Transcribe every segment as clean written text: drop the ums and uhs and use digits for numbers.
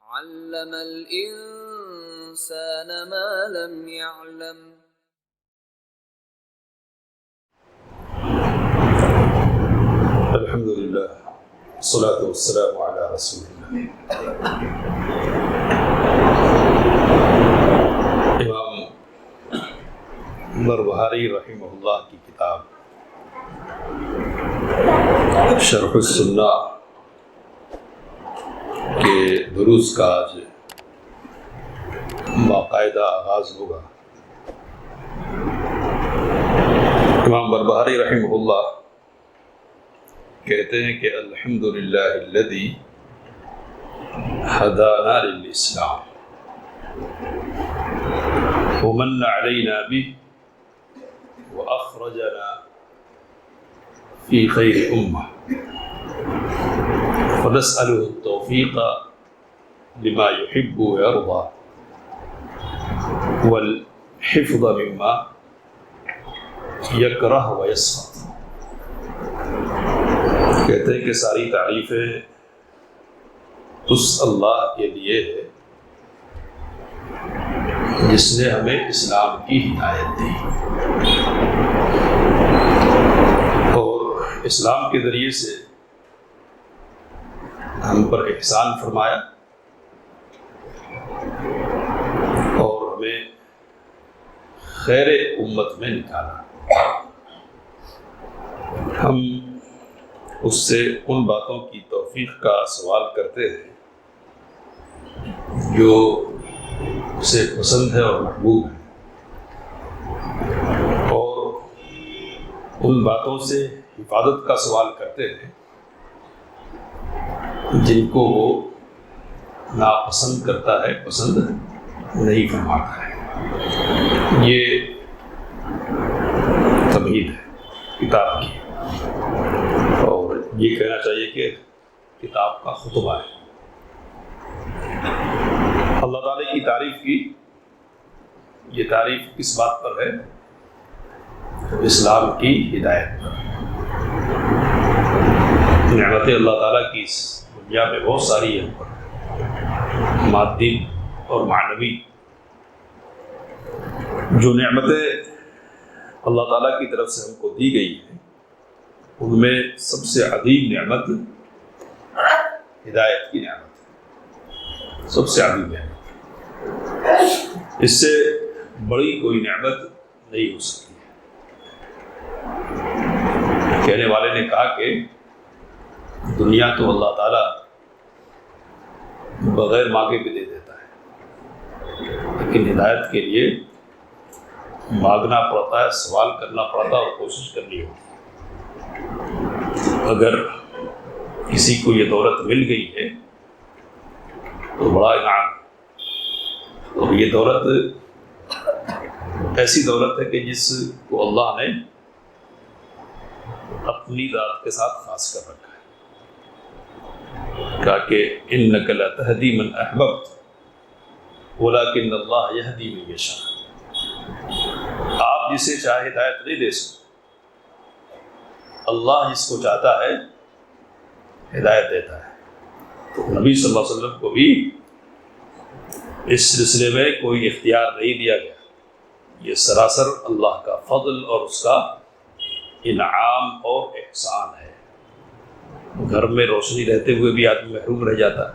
علم الإنسان ما لم يعلم. الحمد لله والصلاة والسلام على رسول الله. امام بربہاری رحمہ اللہ کی کتاب شرح السنہ کے دروس کا آج باقاعدہ آغاز ہوگا. امام بربہاری رحمہ اللہ کہتے ہیں کہ الحمدللہ الذی ہدانا للاسلام ومن علینا به واخرجنا فی خیر امہ فنسأله التوفیق لما يحب ويرضى والحفظ مما يكره ويسخط. کہتے ہیں کہ ساری تعریفیں اس اللہ کے لیے ہے جس نے ہمیں اسلام کی ہدایت دی اور اسلام کے ذریعے سے ہم پر احسان فرمایا اور ہمیں خیر امت میں نکالا. ہم اس سے ان باتوں کی توفیق کا سوال کرتے ہیں جو اسے پسند ہے اور محبوب ہے، اور ان باتوں سے حفاظت کا سوال کرتے ہیں جن کو وہ ناپسند کرتا ہے، پسند نہیں فرماتا ہے. یہ تمہید ہے کتاب کی، اور یہ کہنا چاہیے کہ کتاب کا خطبہ ہے. اللہ تعالیٰ کی تعریف کی. یہ تعریف کس بات پر ہے؟ اسلام کی ہدایت پر. نعمتیں اللہ تعالیٰ کی اس دنیا میں بہت ساری ہیں، مادی اور معنوی. جو نعمتیں اللہ تعالیٰ کی طرف سے ہم کو دی گئی ہیں ان میں سب سے عظیم نعمت ہدایت کی نعمت ہے. سب سے عظیم نعمت، اس سے بڑی کوئی نعمت نہیں ہو سکتی ہے. کہنے والے نے کہا کہ دنیا تو اللہ تعالیٰ بغیر مانگے بھی دے دیتا ہے، لیکن ہدایت کے لیے مانگنا پڑتا ہے، سوال کرنا پڑتا ہے اور کوشش کرنی ہوتی ہے. اگر کسی کو یہ دولت مل گئی ہے تو بڑا انعام ہے، اور یہ دولت ایسی دولت ہے کہ جس کو اللہ نے اپنی ذات کے ساتھ خاص کر رکھا ہے. کہا کہ انک لا تہدی من احببت ولکن اللہ یہدی من یشاء. آپ جسے چاہے ہدایت نہیں دے سکتے، اللہ جس کو چاہتا ہے ہدایت دیتا ہے. تو نبی صلی اللہ علیہ وسلم کو بھی اس سلسلے میں کوئی اختیار نہیں دیا گیا. یہ سراسر اللہ کا فضل اور اس کا انعام اور احسان ہے. گھر میں روشنی رہتے ہوئے بھی آدمی محروم رہ جاتا ہے،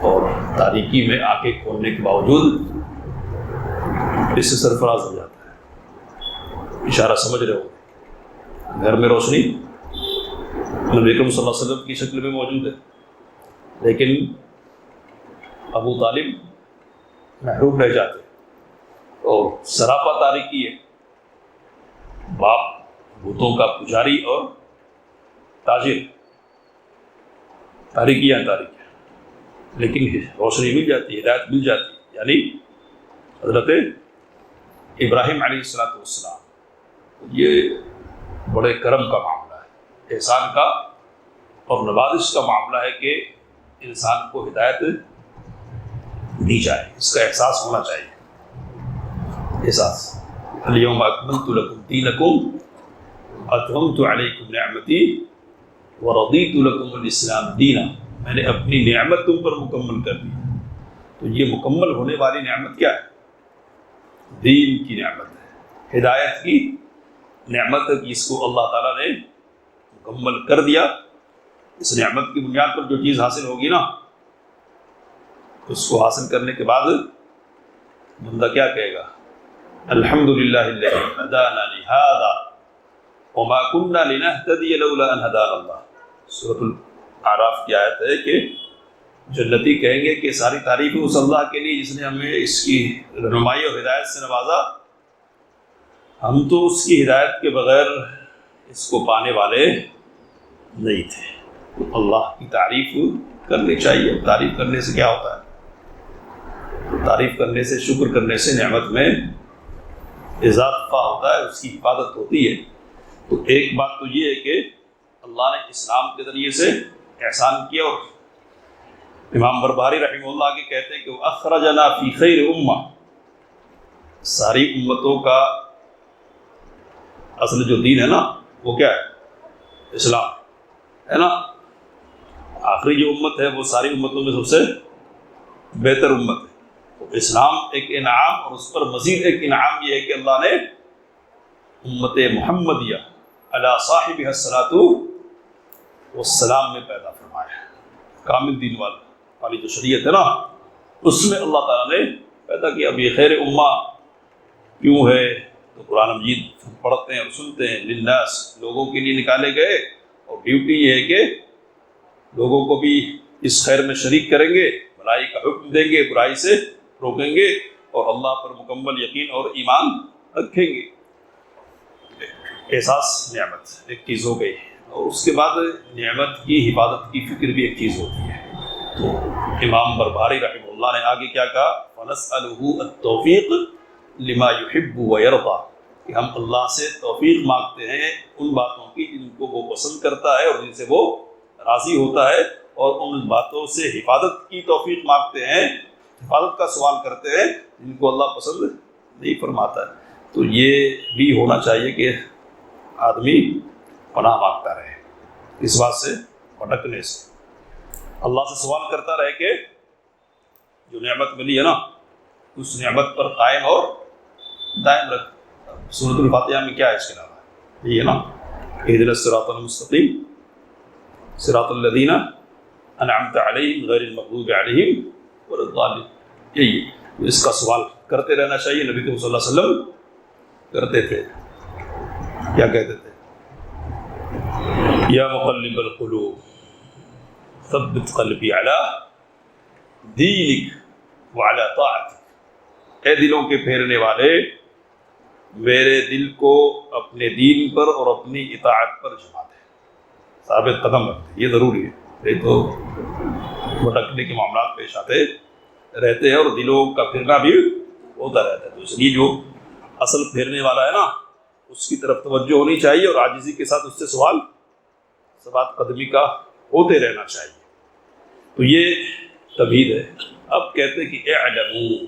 اور تاریکی میں آنکھیں کھولنے کے باوجود اس سے سرفراز ہو جاتا ہے. اشارہ سمجھ رہے ہو؟ گھر میں روشنی نبی اکرم صلی اللہ علیہ وسلم کی شکل میں موجود ہے، لیکن ابو طالب محروم رہ جاتے اور سراپا تاریکی ہے. باپ بتوں کا پجاری اور تاجر، تاریکیاں، لیکن روشنی مل جاتی، ہدایت مل جاتی. یعنی حضرت ابراہیم علیہ السلام، یہ بڑے کرم کا معاملہ ہے، احسان کا اور نوازش کا معاملہ ہے کہ انسان کو ہدایت دی جائے. اس کا احساس ہونا چاہیے. احساس الیوم اکملت لکم دینکم اتممت علیکم نعمتی ورضیت لکم الاسلام دینا. میں نے اپنی نعمت تم پر مکمل کر دی۔ تو یہ مکمل ہونے والی نعمت کیا ہے؟ دین کی نعمت ہے، ہدایت کی نعمت ہے، کہ اس کو اللہ تعالیٰ نے مکمل کر دیا۔ اس نعمت کی بنیاد پر جو چیز حاصل ہوگی نا، اس کو حاصل کرنے کے بعد بندہ کیا کہے گا؟ الحمدللہ الذی ہدانا لہذا وما كنا لنهتدی لولا ان ہدانا اللہ۔ سورۃ الاعراف کی آیت ہے کہ جنتی کہیں گے کہ ساری تعریف اس اللہ کے لیے جس نے ہمیں اس کی رہنمائی اور ہدایت سے نوازا، ہم تو اس کی ہدایت کے بغیر اس کو پانے والے نہیں تھے۔ تو اللہ کی تعریف کرنی چاہیے۔ تعریف کرنے سے کیا ہوتا ہے؟ تعریف کرنے سے، شکر کرنے سے نعمت میں اضافہ ہوتا ہے، اس کی حفاظت ہوتی ہے۔ تو ایک بات تو یہ ہے کہ اللہ نے اسلام کے ذریعے سے احسان کیا، اور امام بربہاری رحمہ اللہ کے کہتے ہیں کہ اخرجنا فی خیر امہ، ساری امتوں کا اصل جو دین ہے نا وہ کیا ہے؟ اسلام ہے نا۔ آخری جو امت ہے وہ ساری امتوں میں سب سے بہتر امت ہے۔ تو اسلام ایک انعام، اور اس پر مزید ایک انعام یہ ہے کہ اللہ نے امت محمدیہ علی صاحبہ الصلاۃ والسلام میں پیدا فرمایا ہے۔ کامل دین والی جو شریعت ہے نا، اس میں اللہ تعالیٰ نے پیدا کیا۔ اب یہ خیر امہ کیوں ہے؟ تو قرآن مجید پڑھتے ہیں اور سنتے ہیں، للناس، لوگوں کے لیے نکالے گئے، اور ڈیوٹی یہ ہے کہ لوگوں کو بھی اس خیر میں شریک کریں گے، بھلائی کا حکم دیں گے، برائی سے روکیں گے، اور اللہ پر مکمل یقین اور ایمان رکھیں گے۔ احساس نعمت ایک چیز ہو گئی، اور اس کے بعد نعمت کی حفاظت کی فکر بھی ایک چیز ہوتی ہے۔ تو امام بربہاری رحمہ اللہ نے آگے کیا کہا؟ فَنَسْأَلُهُ التَّوْفِيقَ لِمَا يُحِبُّ وَيَرْضَى، کہ ہم اللہ سے توفیق مانگتے ہیں ان باتوں کی جن کو وہ پسند کرتا ہے اور جن سے وہ راضی ہوتا ہے، اور ان باتوں سے حفاظت کی توفیق مانگتے ہیں، حفاظت کا سوال کرتے ہیں جن کو اللہ پسند نہیں فرماتا ہے۔ تو یہ بھی ہونا چاہیے کہ آدمی پناہ مانگتا رہے اس بات سے، بھٹکنے سے، اللہ سے سوال کرتا رہے کہ جو نعمت ملی ہے نا اس نعمت پر قائم اور دائم رکھ۔ سورۃ الفاتحہ میں کیا ہے اس کے علاوہ؟ یہ ہے نا، اہدنا الصراط المستقیم صراط الذین انعمت علیہم غیر المغضوب علیہم ولا الضالین۔ یہی اس کا سوال کرتے رہنا چاہیے۔ نبی کریم صلی اللہ علیہ وسلم کرتے تھے، کیا کہتے تھے؟ یا مقلب القلوب ثبت قلبی علی دینک وعلی طاعتک، اے دلوں کے پھیرنے والے، میرے دل کو اپنے دین پر اور اپنی اطاعت پر جما دے، ثابت قدم رکھتے۔ یہ ضروری ہے، نہیں تو بھٹکنے کے معاملات پیش آتے رہتے ہیں، اور دلوں کا پھرنا بھی ہوتا رہتا ہے۔ تو اس لیے جو اصل پھیرنے والا ہے نا، اس کی طرف توجہ ہونی چاہیے، اور عاجزی کے ساتھ اس سے سوال ثبات قدمی کا ہوتے رہنا چاہیے۔ تو یہ تمہید ہے۔ اب کہتے ہیں کہ اعلموا،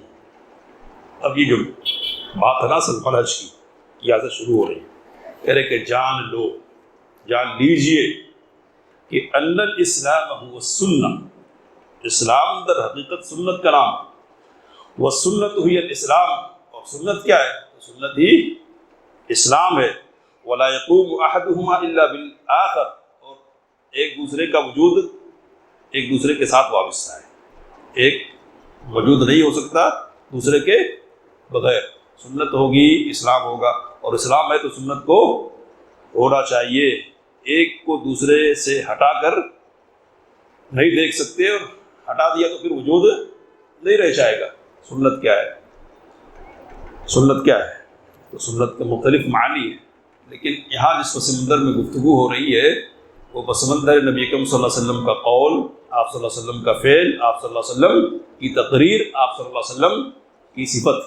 اب یہ جو بات ہے نا اصل منہج کی، یہاں سے شروع ہو رہی ہے، کہہ رہے کہ جان لو، جان لیجئے کہ ان الاسلام هو السنہ، اسلام در حقیقت سنت کا نام ہے، والسنت هي الاسلام، اور سنت کیا ہے؟ سنت ہی اسلام ہے۔ ولا يقوم احدهما الا بالآخر، اور ایک دوسرے کا وجود ایک دوسرے کے ساتھ وابستہ ہے، ایک وجود نہیں ہو سکتا دوسرے کے بغیر۔ سنت ہوگی اسلام ہوگا، اور اسلام ہے تو سنت کو ہونا چاہیے۔ ایک کو دوسرے سے ہٹا کر نہیں دیکھ سکتے، اور ہٹا دیا تو پھر وجود نہیں رہ جائے گا۔ سنت کیا ہے؟ سنت کیا ہے؟ تو سنت کے مختلف معنی ہیں، لیکن یہاں جس پس منظر میں گفتگو ہو رہی ہے وہ پس منظر نبی اکرم صلی اللہ علیہ وسلم کا قول، آپ صلی اللہ علیہ وسلم کا فعل، آپ صلی اللہ علیہ وسلم کی تقریر، آپ صلی اللہ علیہ وسلم کی صفت،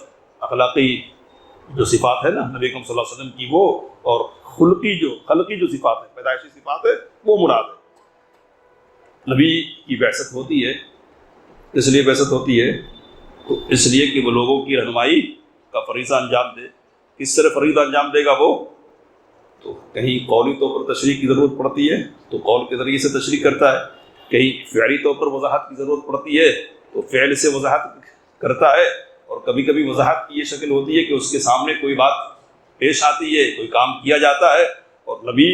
اخلاقی جو صفات ہے نا نبی اکرم صلی اللہ علیہ وسلم کی وہ، اور خلقی جو صفات ہے، پیدائشی صفات ہے، وہ مراد ہے۔ نبی کی بعثت ہوتی ہے، اس لیے بعثت ہوتی ہے تو اس لیے کہ وہ لوگوں کی رہنمائی کا فریضہ انجام دے۔ کس طرح فریضہ انجام دے گا وہ؟ تو کہیں قولی طور پر تشریح کی ضرورت پڑتی ہے تو قول کے ذریعے سے تشریح کرتا ہے، کہیں فعلی طور پر وضاحت کی ضرورت پڑتی ہے تو فعل سے وضاحت کرتا ہے، اور کبھی کبھی وضاحت کی یہ شکل ہوتی ہے کہ اس کے سامنے کوئی بات پیش آتی ہے، کوئی کام کیا جاتا ہے اور نبی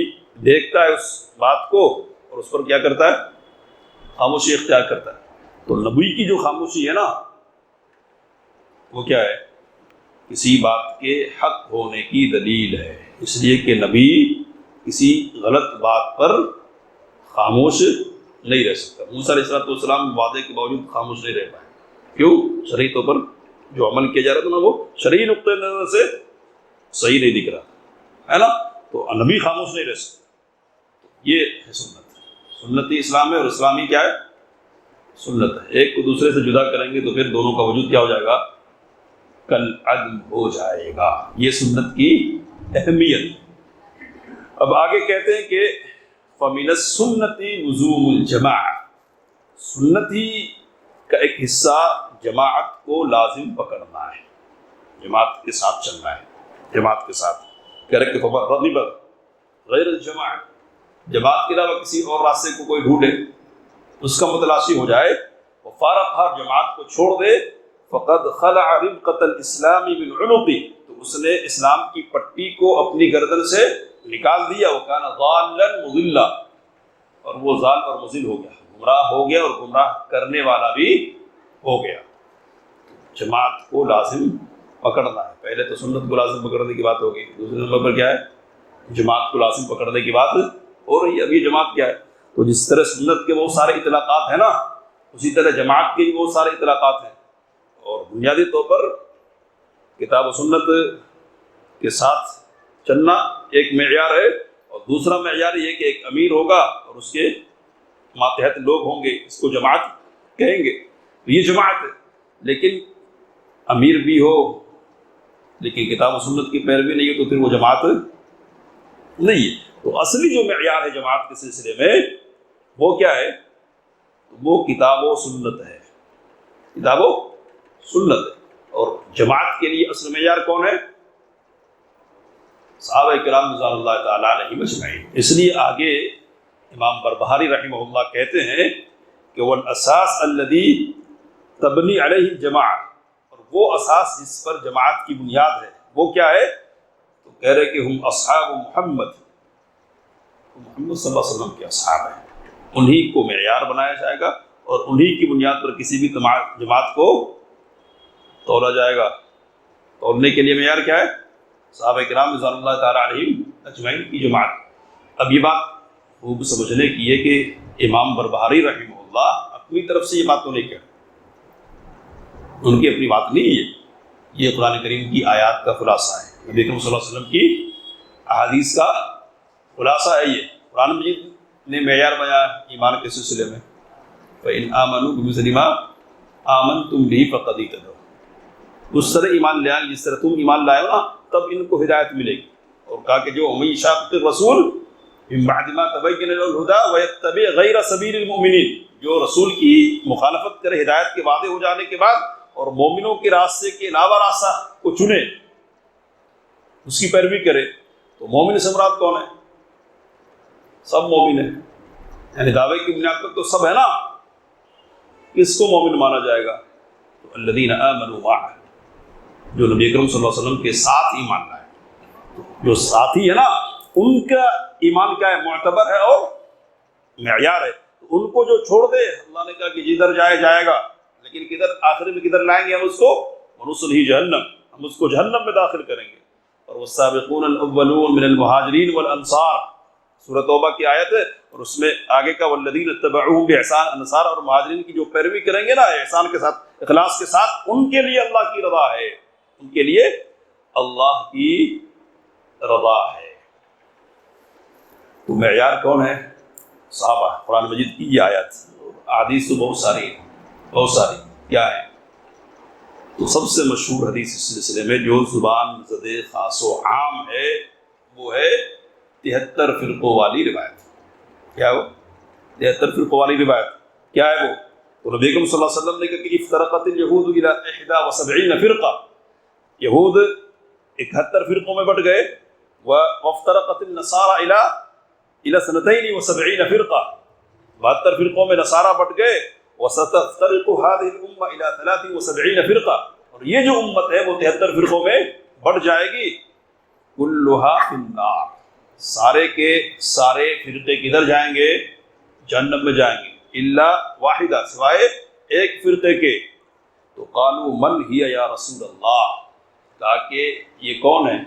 دیکھتا ہے اس بات کو اور اس پر کیا کرتا ہے؟ خاموشی اختیار کرتا ہے۔ تو نبی کی جو خاموشی ہے نا وہ کیا ہے؟ کسی بات کے حق ہونے کی دلیل ہے، اس لیے کہ نبی کسی غلط بات پر خاموش نہیں رہ سکتا۔ موسیٰ علیہ السلام وعدے کے باوجود خاموش نہیں رہ پائے، کیوں؟ شرعی طور پر جو عمل کیا جا رہا تھا نا وہ شرعی نقطۂ نظر سے صحیح نہیں دکھ رہا ہے نا، تو نبی خاموش نہیں رہ سکتا۔ یہ ہے سنت، سنتی اسلام ہے، اور اسلامی کیا ہے؟ سنت ہے۔ ایک کو دوسرے سے جدا کریں گے تو پھر دونوں کا وجود کیا ہو جائے گا؟ کل عدم ہو جائے گا۔ یہ سنت کی اہمیت۔ اب آگے کہتے ہیں کہ فَمِنَ السُّنَّةِ لُزُومُ الْجَمَاعَةِ، سنتی کا ایک حصہ جماعت کو لازم پکڑنا ہے، جماعت کے ساتھ چلنا ہے، جماعت کے ساتھ کہہ رہے کہ فَمَن رَغِبَ غیر الجماعہ، جماعت کے علاوہ کسی اور راستے کو کوئی ڈھونڈے، اس کا متلاشی ہو جائے، وہ فارغ ہر جماعت کو چھوڑ دے، فقد خلع ربقۃ الاسلام من عنقہ، تو اس نے اسلام کی پٹی کو اپنی گردن سے نکال دیا، وکان ضالا مضلا، اور وہ ضال اور مضل ہو گیا، گمراہ ہو گیا اور گمراہ کرنے والا بھی ہو گیا۔ جماعت کو لازم پکڑنا ہے، پہلے تو سنت کو لازم پکڑنے کی بات ہوگی، دوسرے نمبر پر کیا ہے؟ جماعت کو لازم پکڑنے کی بات ہو رہی ہے۔ اب یہ جماعت کیا ہے؟ تو جس طرح سنت کے بہت سارے اطلاقات ہیں نا، اسی طرح جماعت کے بھی بہت سارے اطلاقات ہیں، اور بنیادی طور پر کتاب و سنت کے ساتھ چلنا ایک معیار ہے، اور دوسرا معیار یہ کہ ایک امیر ہوگا اور اس کے ماتحت لوگ ہوں گے، اس کو جماعت کہیں گے، تو یہ جماعت ہے۔ لیکن امیر بھی ہو لیکن کتاب و سنت کی پیروی نہیں ہو تو پھر وہ جماعت نہیں ہے۔ تو اصلی جو معیار ہے جماعت کے سلسلے میں وہ کیا ہے؟ وہ کتاب و سنت ہے، کتاب و سنت ہے۔ اور جماعت کے لیے اصل معیار کون ہے؟ صحابہ کرام رضوان اللہ تعالیٰ علیہم اجمعین۔ اس لیے آگے امام بربہاری رحمہ اللہ کہتے ہیں کہ والاساس الذی تبنی علیہ الجماعہ، اور وہ اساس جس پر جماعت کی بنیاد ہے وہ کیا ہے؟ تو کہہ رہے کہ ہم اصحاب محمد صلی اللہ علیہ وسلم کے اصحاب ہیں، انہی کو معیار بنایا جائے گا اور انہی کی بنیاد پر کسی بھی جماعت کو تولا جائے گا۔ تولنے کے لیے معیار کیا ہے؟ صحابہ کرام رضوان اللہ تعالیٰ علیہم اجمعین کی جماعت۔ اب یہ بات خوب سمجھنے کی ہے کہ امام بربہاری رحمہ اللہ اپنی طرف سے یہ بات تو نہیں کہہ، ان کی اپنی بات نہیں ہے، یہ قرآن کریم کی آیات کا خلاصہ ہے، نبی کریم صلی اللہ علیہ وسلم کی احادیث کا خلاصہ ہے۔ یہ قرآن مجید نے معیار بنایا ایمان کے سلسلے میں، فَإِنْ آمَنُوا بِمِثْلِ مَا آمَنْتُمْ بِهِ فَقَدِ اهْتَدَوْا، اس طرح ایمان لے آئیں جس طرح تم ایمان لائے ہو نا، تب ان کو ہدایت ملے گی۔ اور کہا کہ جو وَمَن يُشَاقِقِ الرَّسُولَ مِن بَعْدِ مَا تَبَيَّنَ لَهُ الْهُدَىٰ وَيَتَّبِعْ غَيْرَ سَبِيلِ الْمُؤْمِنِينَ، جو رسول کی مخالفت کرے ہدایت کے وعدے ہو جانے کے بعد اور مومنوں کے راستے کے علاوہ راستہ کو چنے، اس کی پیروی کرے، تو مومن سے مراد کون ہے؟ سب مومن ہیں، یعنی دعوے کی بنیاد پر تو سب ہے نا، کس کو مومن مانا جائے گا؟ تو الذین آمنوا معہ، جو نبی اکرم صلی اللہ علیہ وسلم کے ساتھ ایمان لائے، جو ساتھی ہے نا ان کا ایمان کیا ہے؟ معتبر ہے اور معیار ہے۔ تو ان کو جو چھوڑ دے، اللہ نے کہا کہ جدھر جائے جائے گا، لیکن کدھر آخر میں کدھر لائیں گے ہم اس کو؟ وَنُصْلِهِ جہنم، ہم اس کو جہنم میں داخل کریں گے۔ اور والسابقون الاولون من المہاجرین والانصار، سورہ توبہ کی آیت ہے، اور اس میں آگے کا والذین اتبعوہم بإحسان، انصار اور مہاجرین کی جو پیروی کریں گے نا احسان کے ساتھ، اخلاص کے ساتھ، ان کے لیے اللہ کی رضا ہے، ان کے لیے اللہ کی رضا ہے۔ تو معیار کون ہے؟ صحابہ، قرآن مجید کی یہ آیت، احادیث تو بہت ساری ہیں، بہت ساری کیا ہے؟ تو سب سے مشہور حدیث اس سلسلے میں جو زبان زد خاص و عام ہے وہ ہے 73 فرقوں والی روایت۔ کیا ہے وہ 73 فرقوں والی روایت؟ کیا ہے وہ؟ تو نبی اکرم صلی اللہ علیہ وسلم نے کہا کہ افترقت الیہود الی 71 فرقہ، یہود 71 فرقوں میں بٹ گئے، وافترقت النصارى الی 72 فرقہ، 72 فرقوں میں نصارہ بٹ گئے، وَسَتَفْتَرِقُ هَذِهِ الْأُمَّةُ إِلَىٰ 73 فرقہ، اور یہ جو امت ہے وہ 73 فرقوں میں بڑھ جائے گی، كُلُّهَا فِي النَّارِ، سارے کے سارے فرقے کدھر جائیں گے؟ جہنم میں جائیں گے، الا واحدہ، سوائے ایک فرقے کے۔ تو قالوا من ہی یا رسول اللہ، کہا کہ یہ کون ہے؟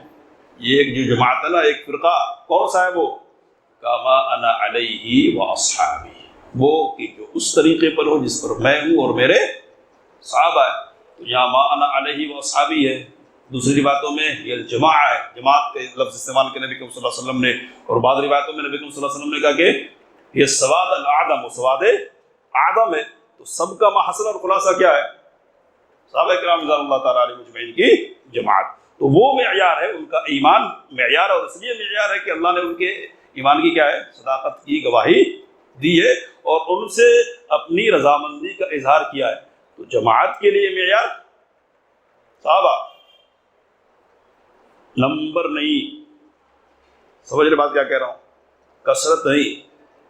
یہ ایک جو جماعت ہے نا، ایک فرقہ، کون سا ہے وہ؟ کہا ما انا علیہ و اصحابی، وہ کہ جو اس طریقے پر ہو جس پر میں ہوں اور میرے صحابہ ہے۔ تو یہاں ما انا علیہ و اصحابی ہے، دوسری روایتوں میں یہ الجماع ہے، جماعت کے لفظ استعمال کے نبی کریم صلی اللہ علیہ وسلم نے، اور بعض روایتوں میں نبی کریم صلی اللہ علیہ وسلم نے کہا کہ یہ سواد الاعظم و سواد اعظم ہے۔ تو سب کا محصل اور خلاصہ کیا ہے؟ صحابہ کرام رضوان اللہ تعالیٰ علیہ مجمعین کی جماعت۔ تو وہ معیار ہے ان کا ایمان، معیار، اور اس لیے معیار ہے کہ اللہ نے ان کے ایمان کی کیا ہے؟ صداقت کی گواہی دی ہے اور ان سے اپنی رضامندی کا اظہار کیا ہے۔ تو جماعت کے لیے معیار صحابہ، نمبر نہیں، سمجھ رہے بات کیا کہہ رہا ہوں؟ کثرت نہیں،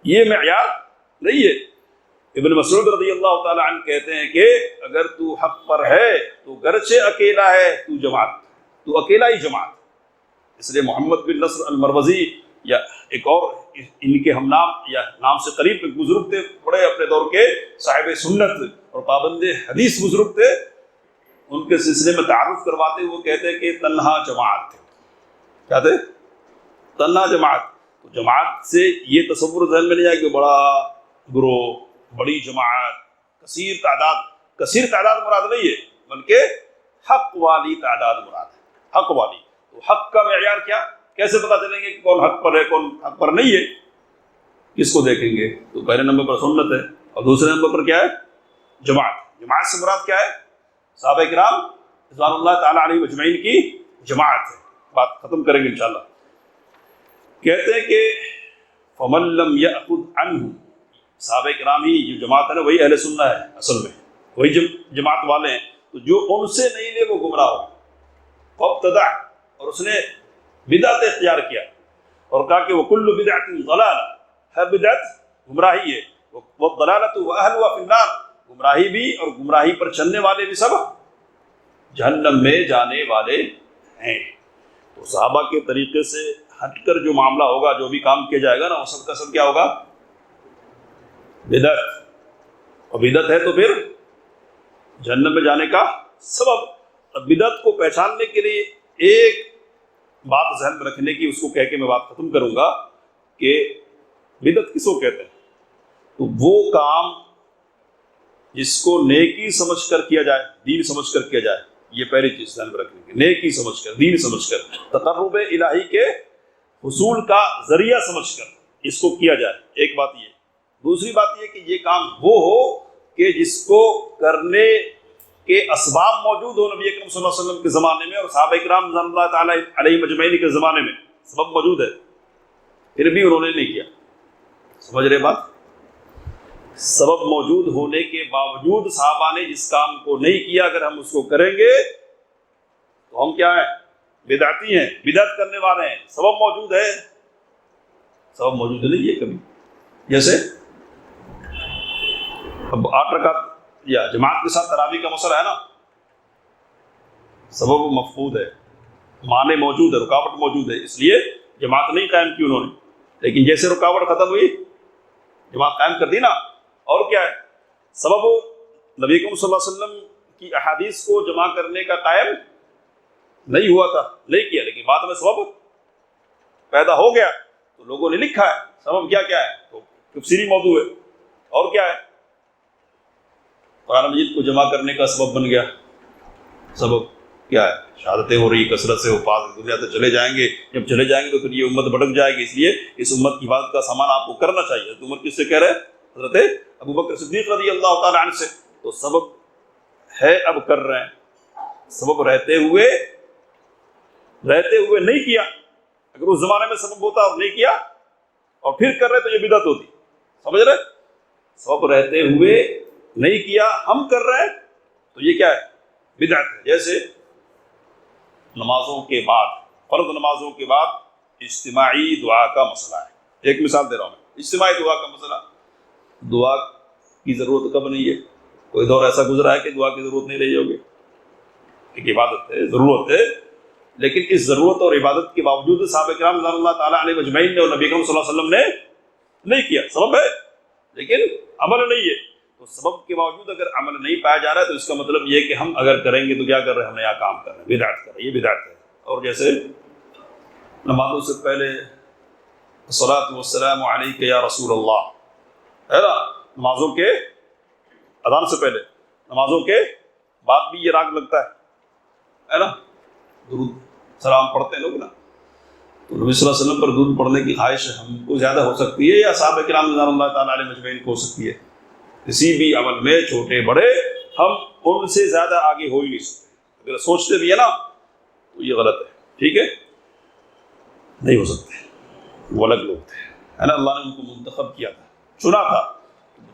یہ معیار نہیں ہے۔ ابن مسعود رضی اللہ تعالی عنہ کہتے ہیں کہ اگر تو حق پر ہے تو گرچہ اکیلا ہے تو جماعت، تو اکیلا ہی جماعت۔ اس لیے محمد بن نصر المروزی یا ایک اور ان کے ہم نام یا نام سے قریب ایک بزرگ تھے، بڑے اپنے دور کے صاحب سنت اور پابند حدیث بزرگ تھے، ان کے سلسلے میں تعارف کرواتے وہ کہتے ہیں کہ تنہا جماعت تھے۔ کیا تھے؟ تنہا جماعت۔ تو جماعت سے یہ تصور ذہن میں نہیں آئے کہ بڑا گروہ، بڑی جماعت، کثیر تعداد مراد نہیں ہے، بلکہ حق والی تعداد مراد ہے، حق والی۔ تو حق کا معیار کیا؟ کیسے پتہ چلیں گے کہ کون حق پر ہے کون حق پر نہیں ہے؟ کس کو دیکھیں گے؟ تو پہلے نمبر پر سنت ہے، اور دوسرے نمبر پر کیا ہے؟ جماعت۔ جماعت سے مراد کیا ہے؟ صحابہ کرام رضوان اللہ تعالیٰ علیہ مجمعین کی جماعت ہے۔ بات ختم کریں گے انشاءاللہ۔ کہتے ہیں کہ فَمَن لَّمْ يَأْخُذْ عَنْهُ، صحابہ کرام ہی جو جماعت ہے نا وہی اہل سنہ ہے، اصل میں وہی جماعت والے ہیں۔ تو جو ان سے نہیں لے وہ گمراہ ہو، فابتدع، اور اس نے بدعت اختیار کیا اور کہا کہ وَكُلُّ بِدْعَةٍ ضَلَالَةٍ، ہر بدعت گمراہی ہے، وَالضَّلَالَةُ وَأَهْلُهَا فِي النَّارِ، گمراہی بھی اور گمراہی پر چلنے والے بھی سب جہنم میں جانے والے ہیں۔ تو صحابہ کے طریقے سے ہٹ کر جو معاملہ ہوگا، جو بھی کام کیا جائے گا نا، وہ سب کا سب کیا ہوگا؟ بدعت، اور بدعت ہے تو پھر جہنم میں جانے کا سبب۔ اب بدعت کو پہچاننے کے لیے ایک بات ذہن میں رکھنے کی، اس کو کہہ کے میں بات ختم کروں گا کہ بدعت کس کو کہتے ہیں؟ تو وہ کام جس کو نیکی سمجھ کر کیا جائے، دین سمجھ کر کیا جائے، یہ پہلی چیز ذہن میں رکھنے کی، نیکی سمجھ کر، دین سمجھ کر، تقرب الہی کے حصول کا ذریعہ سمجھ کر اس کو کیا جائے، ایک بات یہ۔ دوسری بات یہ کہ یہ کام وہ ہو کہ جس کو کرنے کے اسباب موجود ہو نبی اکرم صلی اللہ علیہ وسلم کے زمانے میں اور صحابہ کرام رضوان اللہ تعالیٰ علیہ مجمعین کے زمانے میں سبب موجود ہے، پھر بھی انہوں نے نہیں کیا۔ سمجھ رہے بات؟ سبب موجود ہونے کے باوجود صحابہ نے جس کام کو نہیں کیا، اگر ہم اس کو کریں گے تو ہم کیا ہیں؟ بدعتی ہیں، بدعت کرنے والے ہیں۔ سبب موجود ہے، سبب موجود نہیں ہے کبھی۔ جیسے اب 8 رکعت یا جماعت کے ساتھ تراویح کا مسئلہ ہے نا، سبب مفقود ہے، معنی موجود ہے، رکاوٹ موجود ہے، اس لیے جماعت نہیں قائم کی انہوں نے۔ لیکن جیسے رکاوٹ ختم ہوئی، جماعت قائم کر دی نا۔ اور کیا ہے سبب؟ نبی کریم صلی اللہ علیہ وسلم کی احادیث کو جمع کرنے کا قائم نہیں ہوا تھا، نہیں کیا، لیکن بعد میں سبب پیدا ہو گیا تو لوگوں نے لکھا ہے۔ سبب کیا کیا ہے؟ تو تفسیری موضوع ہے۔ اور کیا ہے؟ قرآن مجید کو جمع کرنے کا سبب بن گیا۔ سبب کیا ہے؟ شہادتیں ہو رہی کثرت سے، وہ دنیا سے چلے جائیں گے، جب چلے جائیں گے تو پھر یہ امت بھٹک جائے گی، اس لیے اس امت کی حفاظت کا سامان آپ کو کرنا چاہیے۔ حضرت عمر کس سے کہہ رہے ہیں؟ حضرت ابو بکر صدیق رضی اللہ تعالیٰ عنہ سے۔ تو سبب ہے، اب کر رہے ہیں، سبب رہتے ہوئے نہیں کیا۔ اگر اس زمانے میں سبب ہوتا اور نہیں کیا اور پھر کر رہے تو یہ بدعت ہوتی۔ سمجھ رہے؟ سبب رہتے ہوئے نہیں کیا، ہم کر رہے ہیں تو یہ کیا ہے؟ بدعت ہے۔ جیسے نمازوں کے بعد، فرض نمازوں کے بعد اجتماعی دعا کا مسئلہ ہے۔ ایک مثال دے رہا ہوں میں، اجتماعی دعا کا مسئلہ۔ دعا کی ضرورت کب نہیں ہے؟ کوئی دور ایسا گزرا ہے کہ دعا کی ضرورت نہیں رہی ہوگی؟ ایک عبادت ہے، ضرورت ہے، لیکن اس ضرورت اور عبادت کے باوجود صحابہ کرام رضوان اللہ تعالیٰ علیہ اجمعین نے اور نبی کریم صلی اللہ علیہ وسلم نے نہیں کیا۔ سبب ہے لیکن عمل نہیں ہے۔ تو سبب کے باوجود اگر عمل نہیں پایا جا رہا ہے تو اس کا مطلب یہ کہ ہم اگر کریں گے تو کیا کر رہے ہیں؟ ہم نیا کام کر رہے ہیں، بدعت کر رہے ہیں، یہ بدعت ہے۔ اور جیسے نمازوں سے پہلے الصلاۃ والسلام علیک یا رسول اللہ ہے نا، نمازوں کے اذان سے پہلے، نمازوں کے بعد بھی یہ راگ لگتا ہے نا، درود سلام پڑھتے ہیں لوگ نا۔ تو نبی صلی اللہ علیہ وسلم پر درود پڑھنے کی خواہش ہم کو زیادہ ہو سکتی ہے یا صحابہ کرام رضوان اللہ تعالیٰ علیہ اجمعین کو ہو سکتی ہے؟ کسی بھی عمل میں چھوٹے بڑے ہم ان سے زیادہ آگے ہو ہی نہیں سکتے۔ اگر سوچتے بھی ہے نا تو یہ غلط ہے، ٹھیک ہے، نہیں ہو سکتے، وہ الگ لوگ تھے ہے نا، اللہ نے ان کو منتخب کیا تھا، چنا تھا۔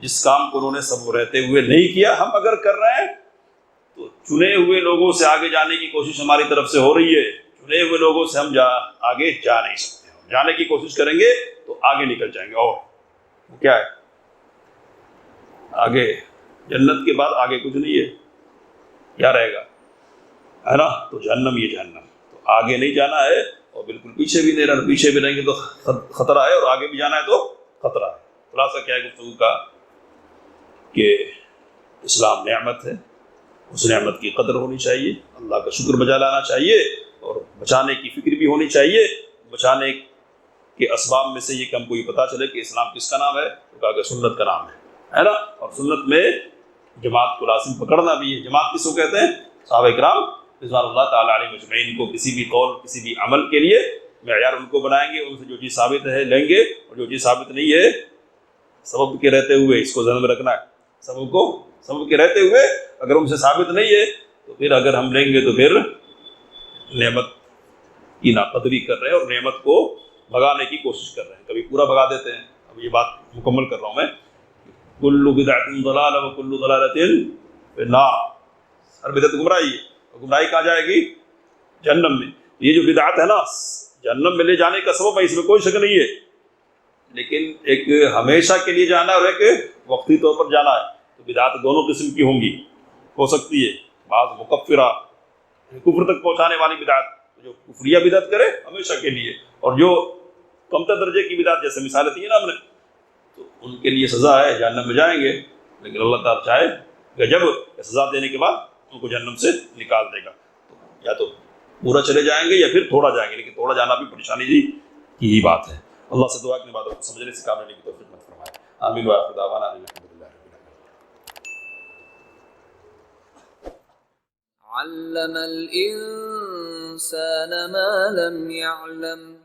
جس کام کو انہوں نے سب رہتے ہوئے نہیں کیا، ہم اگر کر رہے ہیں تو چنے ہوئے لوگوں سے آگے جانے کی کوشش ہماری طرف سے ہو رہی ہے۔ چنے ہوئے لوگوں سے ہم آگے جا نہیں سکتے، جانے کی کوشش کریں گے تو آگے نکل جائیں گے۔ اور وہ کیا ہے؟ آگے جنت کے بعد آگے کچھ نہیں ہے، کیا رہے گا ہے نا؟ تو جہنم، یہ جہنم۔ تو آگے نہیں جانا ہے اور بالکل پیچھے بھی نہیں رہنا، پیچھے بھی رہیں گے تو خطرہ ہے، اور آگے بھی جانا ہے تو خطرہ ہے۔ خلاصہ کیا ہے گفتگو کا کہ اسلام نعمت ہے، اس نعمت کی قدر ہونی چاہیے، اللہ کا شکر بجا لانا چاہیے، اور بچانے کی فکر بھی ہونی چاہیے۔ بچانے کے اسباب میں سے یہ کہ ہم کو یہ پتہ چلے کہ اسلام کس کا نام ہے، تو کہا کہ سنت کا نام ہے نا، اور سنت میں جماعت کو لازم پکڑنا بھی ہے۔ جماعت کس کو کہتے ہیں؟ صحابہ کرام رضوان اللہ تعالیٰ علیہ اجمعین کو کسی بھی قول، کسی بھی عمل کے لیے معیار ان کو بنائیں گے، ان سے جو چیز ثابت ہے لیں گے، اور جو چیز ثابت نہیں ہے سبب کے رہتے ہوئے، اس کو ذہن میں رکھنا ہے، سبب کے رہتے ہوئے اگر ان سے ثابت نہیں ہے تو پھر اگر ہم لیں گے تو پھر نعمت کی ناقدری کر رہے ہیں اور نعمت کو بھگانے کی کوشش کر رہے ہیں، کبھی پورا بھگا دیتے ہیں۔ اب یہ بات مکمل کر رہا ہوں میں، کل بدعۃ ضلالہ وکل ضلالۃ فی النار، ہر بدعت گمراہی ہے، اور گمراہی کہاں جائے گی؟ جہنم میں۔ یہ جو بدعت ہے نا جہنم میں لے جانے کا سبب ہے، اس میں کوئی شک نہیں ہے، لیکن ایک ہمیشہ کے لیے جانا ہے اور ایک وقتی طور پر جانا ہے۔ تو بدعت دونوں قسم کی ہوں گی، ہو سکتی ہے بعض مکفرہ، کفر تک پہنچانے والی بدعت، جو کفریہ بدعت کرے ہمیشہ کے لیے، اور جو کمتر درجے کی بدعت جیسے مثال دی ہے نا ہم نے، تو ان کے لیے سزا ہے، جہنم میں جائیں گے، لیکن اللہ تعالیٰ چاہے کہ جب سزا دینے کے بعد ان کو جہنم سے نکال دے گا، تو یا تو پورا چلے جائیں گے یا پھر تھوڑا جائیں گے، لیکن تھوڑا جانا بھی پریشانی کی ہی بات ہے۔ اللہ سے دعا اپنی باتوں کو سمجھنے سے کام لینے کی توفیق مت فرمائے۔ آمین وآخر دعوانا الحمد للہ رب العالمین۔ علم الإنسان ما لم يعلم